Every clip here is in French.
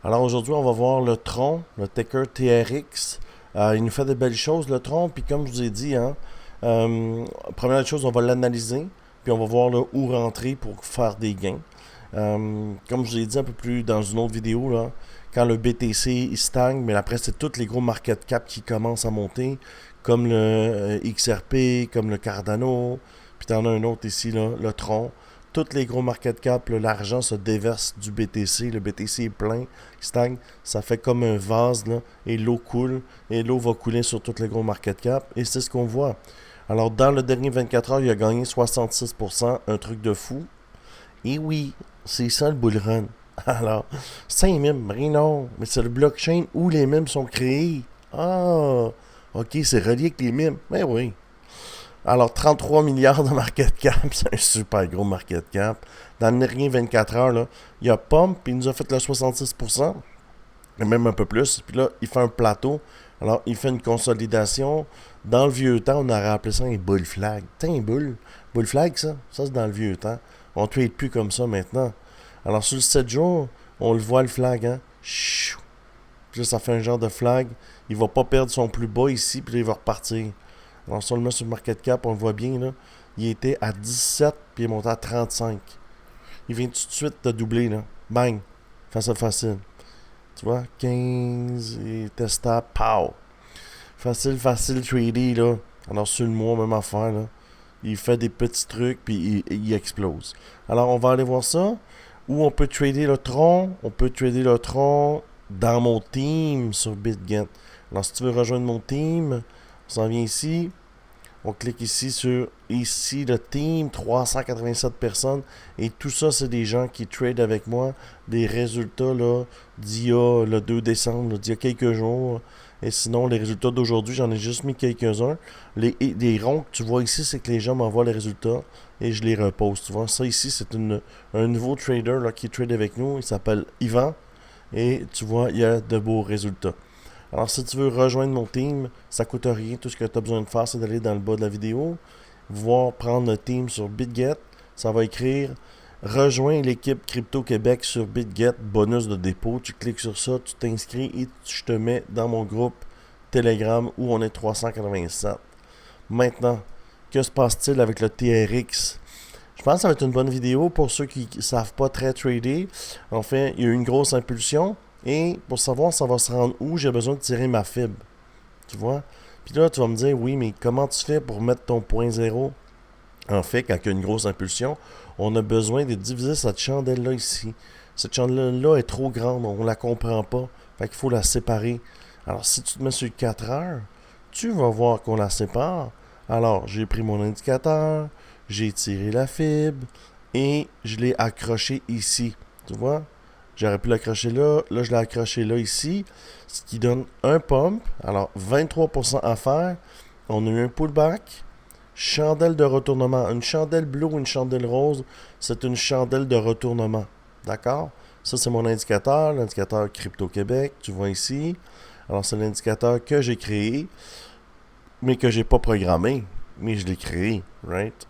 Alors aujourd'hui, on va voir le Tron, le Tecker TRX. Il nous fait de belles choses, le Tron. Puis comme je vous ai dit, hein, euh, première chose, on va l'analyser. Puis on va voir là, où rentrer pour faire des gains. Comme je vous ai dit un peu plus dans une autre vidéo, là, quand le BTC il stagne, mais après c'est tous les gros market cap qui commencent à monter, comme le XRP, comme le Cardano, puis t'en as un autre ici, là, le Tron. Tous les gros market cap, l'argent se déverse du BTC, le BTC est plein, il stagne, ça fait comme un vase, là, et l'eau coule, et l'eau va couler sur tous les gros market cap, et c'est ce qu'on voit. Alors dans le dernier 24 heures, il a gagné 66%, un truc de fou. Et oui, c'est ça le bull run. Alors, c'est un mime, rien non, mais c'est le blockchain où les mimes sont créés. Ah, ok, c'est relié avec les mimes. Mais oui. Alors, 33 milliards de market cap, c'est un super gros market cap. Dans le dernier 24 heures, là, il a pump, puis il nous a fait le 66%, et même un peu plus. Puis là, il fait un plateau. Alors, il fait une consolidation. Dans le vieux temps, on aurait appelé ça un bull flag. T'es un bull. Bull flag, ça? Ça, c'est dans le vieux temps. On ne trade plus comme ça maintenant. Alors, sur le 7 jours, on le voit le flag, hein? Chou. Puis là, ça fait un genre de flag. Il va pas perdre son plus bas ici, puis là, il va repartir. Alors, si on le met sur le market cap, on le voit bien, là. Il était à 17, puis il est monté à 35. Il vient tout de suite de doubler, là. Bang! Facile, facile. Tu vois, 15 et testable, pow! Facile, facile trader, là. Alors, sur le mois, même affaire, là. Il fait des petits trucs, puis il explose. Alors, on va aller voir ça. Où on peut trader le tronc. On peut trader le tronc dans mon team sur BitGet. Alors, si tu veux rejoindre mon team, on s'en vient ici. On clique ici sur ici le team, 387 personnes. Et tout ça, c'est des gens qui tradent avec moi. Des résultats là d'il y a le 2 décembre, d'il y a quelques jours. Et sinon, les résultats d'aujourd'hui, j'en ai juste mis quelques-uns. Les ronds que tu vois ici, c'est que les gens m'envoient les résultats et je les repose. Tu vois, ça ici, c'est un nouveau trader là, qui trade avec nous. Il s'appelle Yvan. Et tu vois, il y a de beaux résultats. Alors, si tu veux rejoindre mon team, ça coûte rien. Tout ce que tu as besoin de faire, c'est d'aller dans le bas de la vidéo, voir prendre le team sur BitGet. Ça va écrire rejoins l'équipe Crypto Québec sur BitGet, bonus de dépôt. Tu cliques sur ça, tu t'inscris et je te mets dans mon groupe Telegram où on est 387. Maintenant, que se passe-t-il avec le TRX? Je pense que ça va être une bonne vidéo pour ceux qui ne savent pas très trader. En fait, il y a eu une grosse impulsion. Et pour savoir ça va se rendre où, j'ai besoin de tirer ma fibre. Tu vois? Puis là, tu vas me dire, oui, mais comment tu fais pour mettre ton point zéro? En fait, quand il y a une grosse impulsion, on a besoin de diviser cette chandelle-là ici. Cette chandelle-là est trop grande, on ne la comprend pas. Fait qu'il faut la séparer. Alors, si tu te mets sur 4 heures, tu vas voir qu'on la sépare. Alors, j'ai pris mon indicateur, j'ai tiré la fibre et je l'ai accroché ici. Tu vois? J'aurais pu l'accrocher là. Là, je l'ai accroché là, ici. Ce qui donne un pump. Alors, 23% à faire. On a eu un pullback. Chandelle de retournement. Une chandelle bleue ou une chandelle rose, c'est une chandelle de retournement. D'accord? Ça, c'est mon indicateur. L'indicateur Crypto Québec. Tu vois ici. Alors, c'est l'indicateur que j'ai créé, mais que j'ai pas programmé. Mais je l'ai créé, right?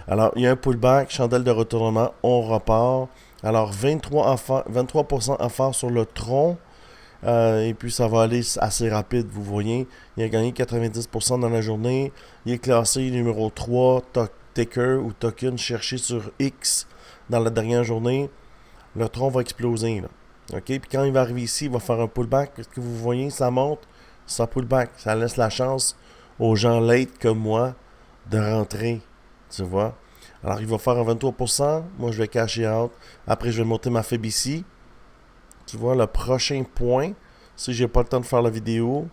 Alors, il y a un pullback, chandelle de retournement, on repart. Alors, 23% à faire sur le tronc. Et puis, ça va aller assez rapide, vous voyez. Il a gagné 90% dans la journée. Il est classé numéro 3, ticker ou token cherché sur X dans la dernière journée. Le tronc va exploser, là. OK? Puis quand il va arriver ici, il va faire un pullback. Est-ce que vous voyez, ça monte, ça pullback. Ça laisse la chance aux gens late comme moi de rentrer. Tu vois? Alors, il va faire un 23%. Moi, je vais cacher out. Après, je vais monter ma fib ici. Tu vois, le prochain point, si j'ai pas le temps de faire la vidéo,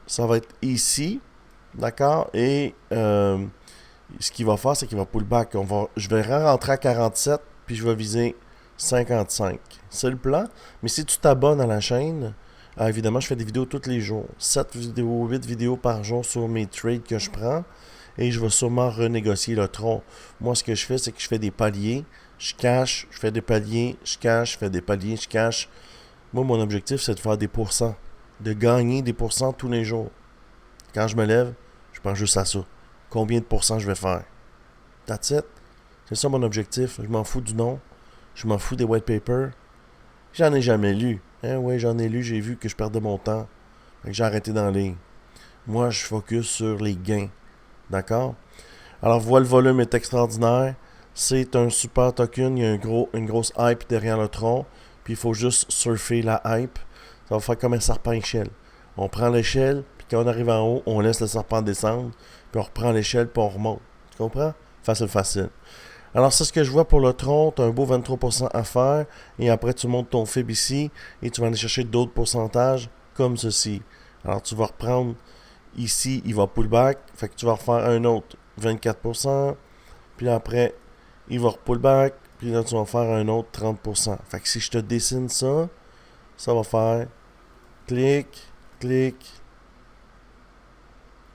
ça va être ici. D'accord? Et ce qu'il va faire, c'est qu'il va pull back. Je vais rentrer à 47, puis je vais viser 55. C'est le plan. Mais si tu t'abonnes à la chaîne, évidemment, je fais des vidéos tous les jours. 7 vidéos, 8 vidéos par jour sur mes trades que je prends. Et je vais sûrement renégocier le tronc. Moi, ce que je fais, c'est que je fais des paliers. Je cache, je fais des paliers, je cache, je fais des paliers, je cache. Moi, mon objectif, c'est de faire des pourcents. De gagner des pourcents tous les jours. Quand je me lève, je pense juste à ça. Combien de pourcents je vais faire? That's it. C'est ça mon objectif. Je m'en fous du nom. Je m'en fous des white papers. J'en ai jamais lu. Hein, ouais, j'en ai lu, j'ai vu que je perdais mon temps. Fait que j'ai arrêté d'en lire. Moi, je focus sur les gains. D'accord? Alors, voilà, le volume est extraordinaire. C'est un super token. Il y a une grosse hype derrière le tronc. Puis, il faut juste surfer la hype. Ça va faire comme un serpent échelle. On prend l'échelle, puis quand on arrive en haut, on laisse le serpent descendre. Puis, on reprend l'échelle, puis on remonte. Tu comprends? Facile, facile. Alors, c'est ce que je vois pour le tronc. Tu as un beau 23% à faire. Et après, tu montes ton FIB ici. Et tu vas aller chercher d'autres pourcentages comme ceci. Alors, tu vas reprendre ici, il va pullback. Fait que tu vas refaire un autre 24%. Puis après, il va pullback. Puis là, tu vas faire un autre 30%. Fait que si je te dessine ça, ça va faire clic, clic,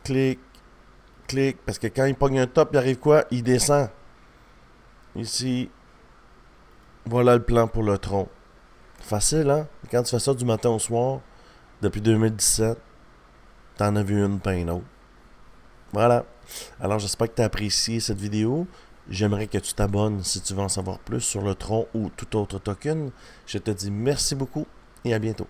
clic, clic. Parce que quand il pogne un top, il arrive quoi? Il descend. Ici, voilà le plan pour le tronc. Facile, hein? Quand tu fais ça du matin au soir, depuis 2017, t'en as vu une, pas une autre. Voilà. Alors, j'espère que tu as apprécié cette vidéo. J'aimerais que tu t'abonnes si tu veux en savoir plus sur le tronc ou tout autre token. Je te dis merci beaucoup et à bientôt.